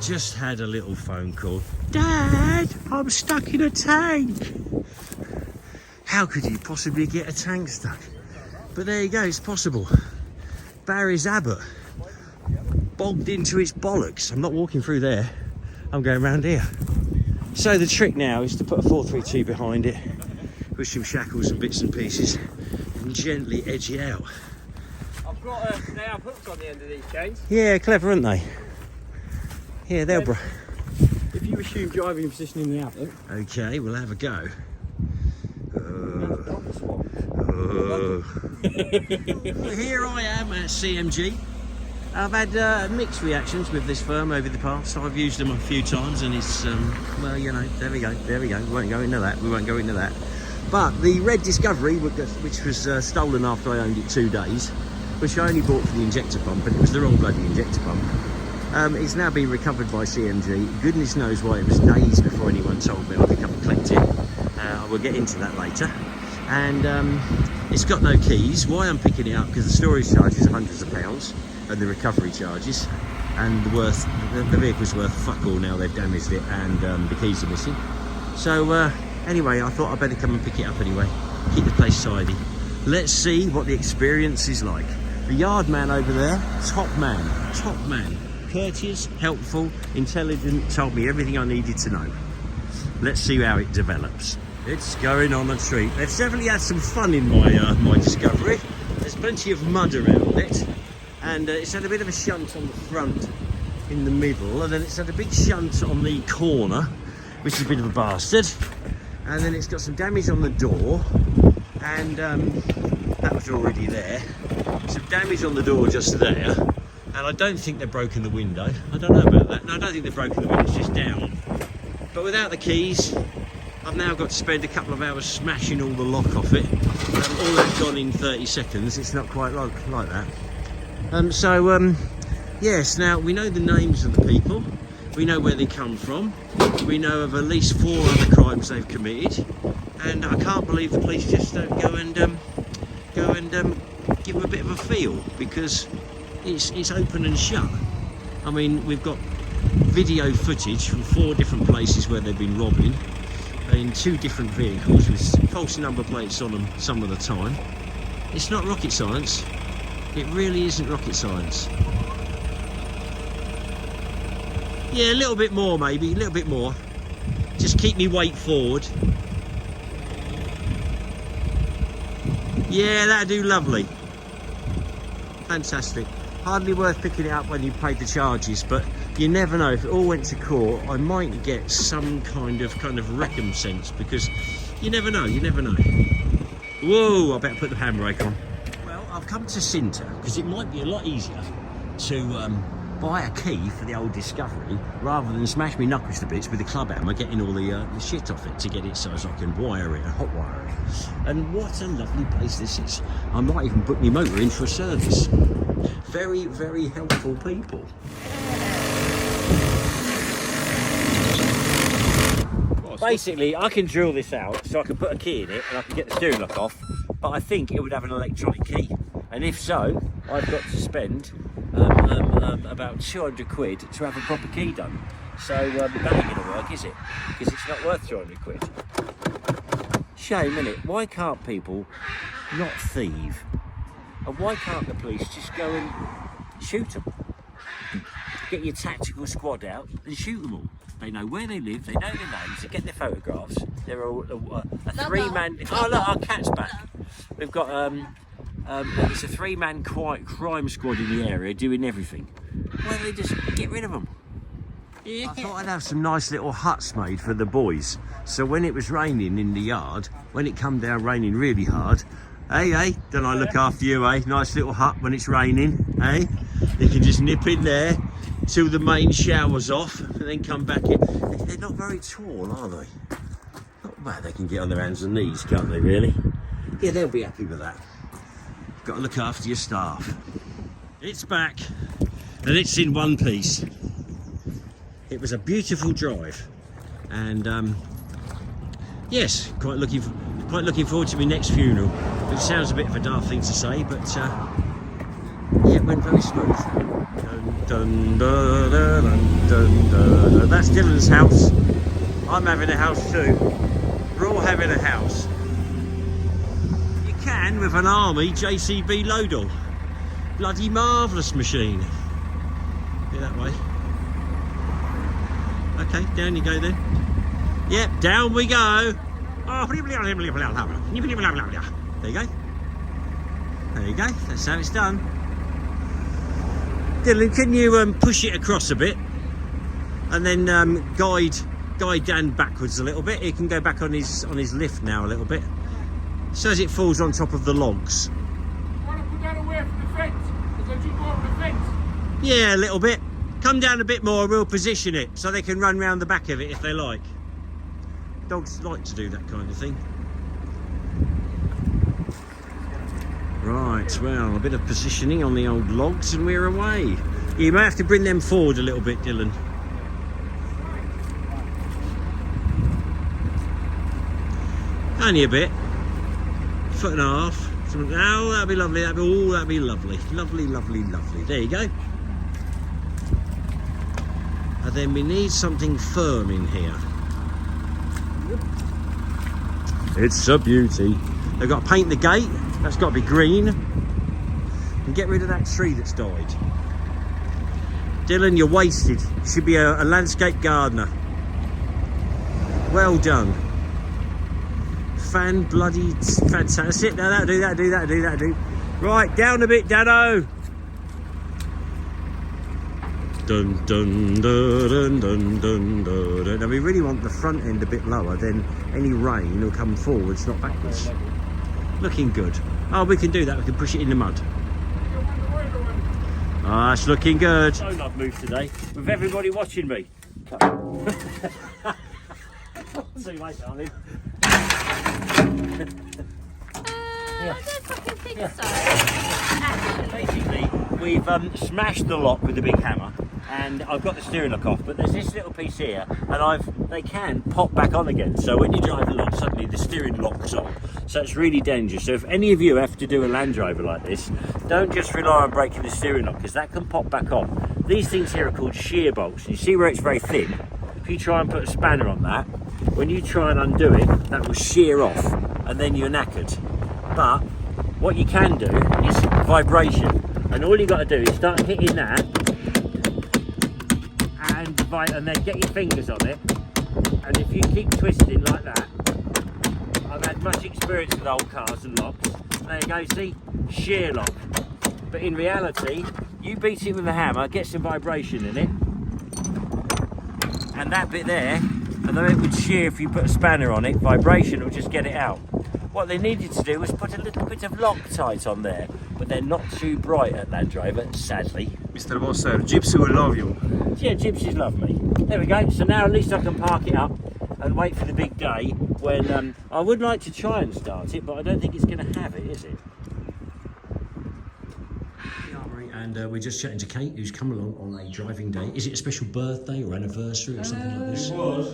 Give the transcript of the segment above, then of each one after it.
just had a little phone call. Dad, I'm stuck in a tank. How could you possibly get a tank stuck? But there you go, it's possible. Barry's Abbott, bogged into its bollocks. I'm not walking through there, I'm going around here. So the trick now is to put a 432 behind it with some shackles and bits and pieces and gently edge it out. I've got they have hooks on the end of these chains. Yeah, clever, aren't they? Yeah, they'll if you assume driving position in the Abbott. Okay, we'll have a go. Here I am at CMG. I've had mixed reactions with this firm over the past. I've used them a few times and it's, well, you know, there we go. We won't go into that. But the red Discovery, which was stolen after I owned it 2 days, which I only bought for the injector pump, and it was the wrong bloody injector pump, it's now been recovered by CMG. Goodness knows why it was days before anyone told me I could come and collect it. We'll get into that later. And it's got no keys. Why I'm picking it up, because the storage charges are hundreds of pounds and the recovery charges, and the vehicle's worth fuck all now. They've damaged it and the keys are missing. So anyway, I thought I'd better come and pick it up anyway, keep the place tidy. Let's see what the experience is like. The yard man over there, top man, courteous, helpful, intelligent, told me everything I needed to know. Let's see how it develops. It's going on a treat. They've definitely had some fun in my Discovery. There's plenty of mud around it, and it's had a bit of a shunt on the front in the middle, and then it's had a big shunt on the corner, which is a bit of a bastard, and then it's got some damage on the door, and that was already there. Some damage on the door just there, and I don't think they've broken the window. I don't know about that. No, I don't think they've broken the window, it's just down. But without the keys, I've now got to spend a couple of hours smashing all the lock off it. All that's gone in 30 seconds. It's not quite like that. Yes, now we know the names of the people. We know where they come from. We know of at least 4 other crimes they've committed. And I can't believe the police just don't go and give them a bit of a feel, because it's open and shut. I mean, we've got video footage from 4 different places where they've been robbing, in 2 different vehicles with false number plates on them some of the time. It's not rocket science. It really isn't rocket science. Yeah, a little bit more maybe, a little bit more. Just keep me weight forward. Yeah, that'll do lovely. Fantastic. Hardly worth picking it up when you paid the charges, but you never know. If it all went to court, I might get some kind of recompense, because you never know. Whoa, I better put the handbrake on. Well, I've come to Cinter because it might be a lot easier to buy a key for the old Discovery rather than smash me knuckles to bits with the club hammer, getting all the shit off it to get it so as I can wire it and hot wire it. And what a lovely place this is. I might even book my motor in for a service. Very, very helpful people. Basically, I can drill this out so I can put a key in it and I can get the steering lock off, but I think it would have an electronic key. And if so, I've got to spend about 200 quid to have a proper key done. So that ain't going to work, is it? Because it's not worth 200 quid. Shame, isn't it? Why can't people not thieve? And why can't the police just go and shoot them? Get your tactical squad out and shoot them all. They know where they live, they know their names, they get their photographs. They're a 3-man... Oh look, our cat's back. We've got it's a 3-man crime squad in the area doing everything. Why don't they just get rid of them? I thought I'd have some nice little huts made for the boys. So when it was raining in the yard, when it come down raining really hard, hey, don't I look after you, eh? Nice little hut when it's raining, eh? You can just nip in there till the main shower's off and then come back in. They're not very tall, are they? Not bad, they can get on their hands and knees, can't they, really? Yeah, they'll be happy with that. Got to look after your staff. It's back, and it's in one piece. It was a beautiful drive, and yes, quite looking forward to my next funeral, which sounds a bit of a daft thing to say, but yeah, it went very smooth. Dun, dun, dun, dun, dun, dun, dun. That's Dylan's house. I'm having a house too. We're all having a house. You can with an Army JCB loader. Bloody marvellous machine. Get that way. Okay, down you go then. Yep, down we go. Oh, there you go. There you go. That's how it's done. Dylan, can you push it across a bit, and then guide Dan backwards a little bit? He can go back on his lift now a little bit, so as it falls on top of the logs. You want to put that away from the fence? Because you go over the fence. Yeah, a little bit. Come down a bit more, we'll position it so they can run round the back of it if they like. Dogs like to do that kind of thing. Right, well, a bit of positioning on the old logs and we're away. You may have to bring them forward a little bit, Dylan. Only a bit. Foot and a half. Oh, that'd be lovely. That'd be lovely. Lovely, lovely, lovely. There you go. And then we need something firm in here. It's a beauty. They've got to paint the gate. That's got to be green. And get rid of that tree that's died. Dylan, you're wasted. You should be a landscape gardener. Well done. Bloody fantastic. Now that'll do. Right, down a bit, Dano. Dun dun dun dun dun dun dun. Now we really want the front end a bit lower, then any rain will come forwards, not backwards. Looking good. Oh, we can do that. We can push it in the mud. Ah, it's looking good. So I've moved today with everybody watching me. See you later, darling. I don't fucking think so. Actually. Basically, we've smashed the lock with the big hammer, and I've got the steering lock off, but there's this little piece here, and they can pop back on again. So when you drive along, suddenly the steering locks on. So it's really dangerous. So if any of you have to do a Land Rover like this, don't just rely on breaking the steering lock, because that can pop back on. These things here are called shear bolts. You see where it's very thin? If you try and put a spanner on that, when you try and undo it, that will shear off, and then you're knackered. But what you can do is vibration, and all you got to do is start hitting that, and then get your fingers on it. And if you keep twisting like that, I've had much experience with old cars and locks. There you go, see, shear lock. But in reality, you beat it with a hammer, get some vibration in it, and that bit there, although it would shear if you put a spanner on it, vibration will just get it out. What they needed to do was put a little bit of Loctite on there, but they're not too bright at Land Rover, sadly. Mr. Bosser, Gypsy will love you. Yeah, gypsies love me. There we go. So now at least I can park it up and wait for the big day when I would like to try and start it, but I don't think it's going to have it, is it? And we're just chatting to Kate, who's come along on a driving day. Is it a special birthday or anniversary or something like this? It was.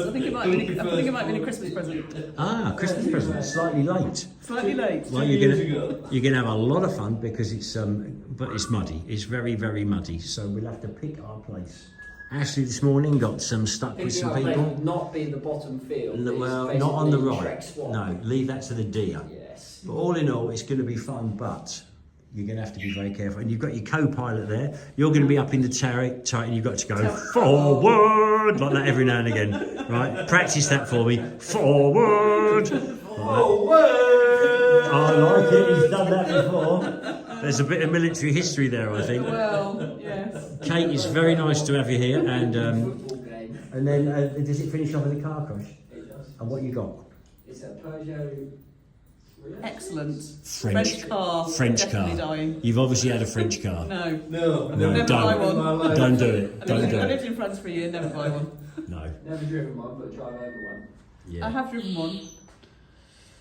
I think it might have been a Christmas present. Ah, Christmas present. Slightly late. Slightly late. Well, you're gonna have a lot of fun because it's but it's muddy. It's very, very muddy. So we'll have to pick our place. Ashley this morning got stuck with some people. Not be in the bottom field. Well, not on the right. No, leave that to the deer. Yes. But all in all, it's going to be fun, but you're going to have to be very careful. And you've got your co-pilot there. You're going to be up in the turret, and you've got to go forward like that every now and again. Right? Practice that for me. Forward. Forward. I like it. He's done that before. There's a bit of military history there, I think. Well, yes. Kate, it's very nice to have you here. And Football game. then does it finish off with a car crash? It does. And what you got? It's a Peugeot. Excellent. French car. French Definitely car. dying. You've obviously had a French car. No. No, No, Never buy one. don't do it. Don't do I it. lived in France for a year, never buy one. No. Never driven one, but drive over one. Yeah. I have driven one.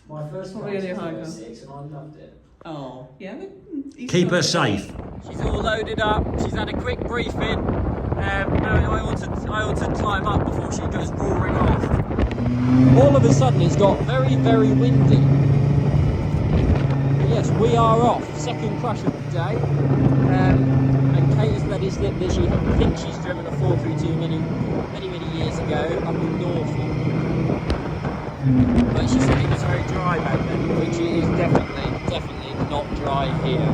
My first one Probably was only a high car. 06 and I loved it. Oh, yeah. Easy Keep her enough. safe. She's all loaded up. She's had a quick briefing. I ought to climb up before she goes roaring off. All of a sudden, it's got very, very windy. But yes, we are off. Second crash of the day. And Kate has let it slip that she thinks she's driven a 432 many years ago up in Norfolk. But she said it was very dry back then, which it is definitely not dry here.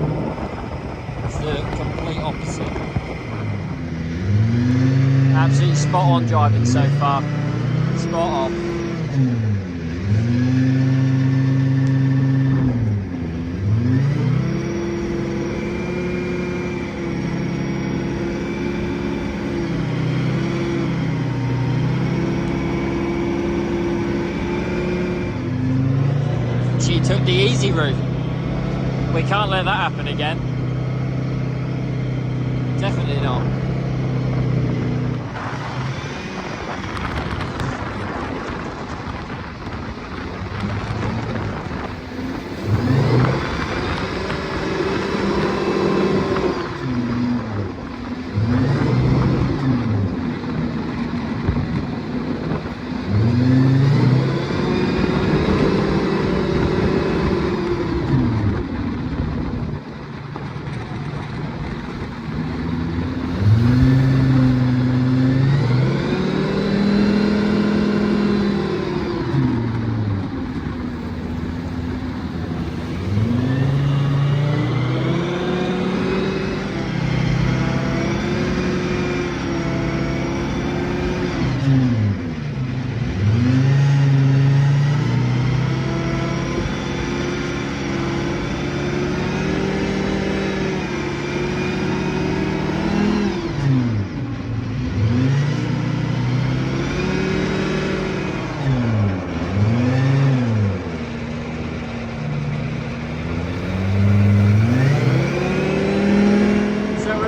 It's the complete opposite. Absolutely spot on driving so far. Spot on. She took the easy route. We can't let that happen again. Definitely not.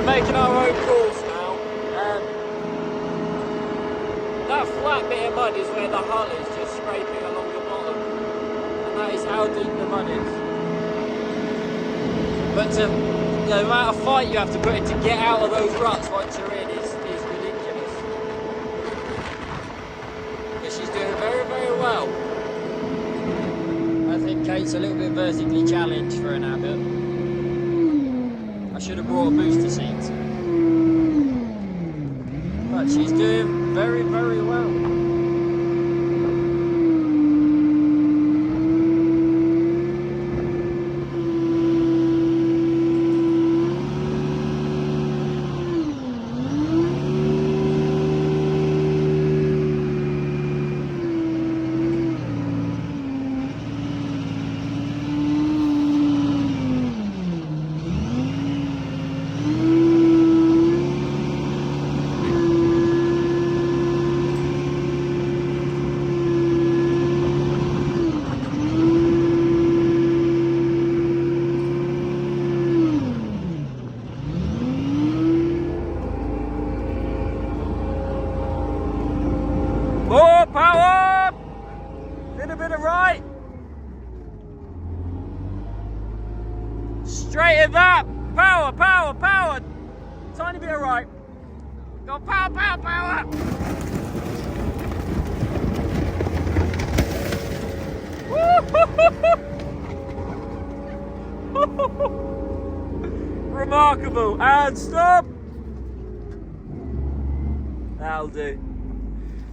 Making our own course now. That flat bit of mud is where the hull is just scraping along the bottom, and that is how deep the mud is. But the amount of fight you have to put in to get out of those ruts once you're in is ridiculous. But she's doing very well. I think Kate's a little bit vertically challenged for an habit. I should have brought a booster seat. But she's doing very well. More power! Little bit of right. Straight at that. Power. Tiny bit of right. Go power. Remarkable. And stop. That'll do.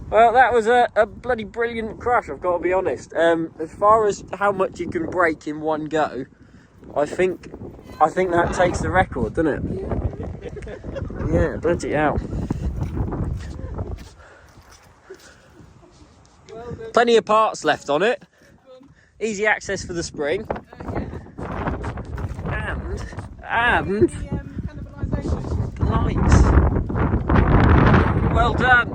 Well, that was a bloody brilliant crash, I've got to be honest. As far as how much you can brake in one go, I think that takes the record, doesn't it? Yeah, bloody hell. Plenty of parts left on it. Easy access for the spring. And lights. Well done.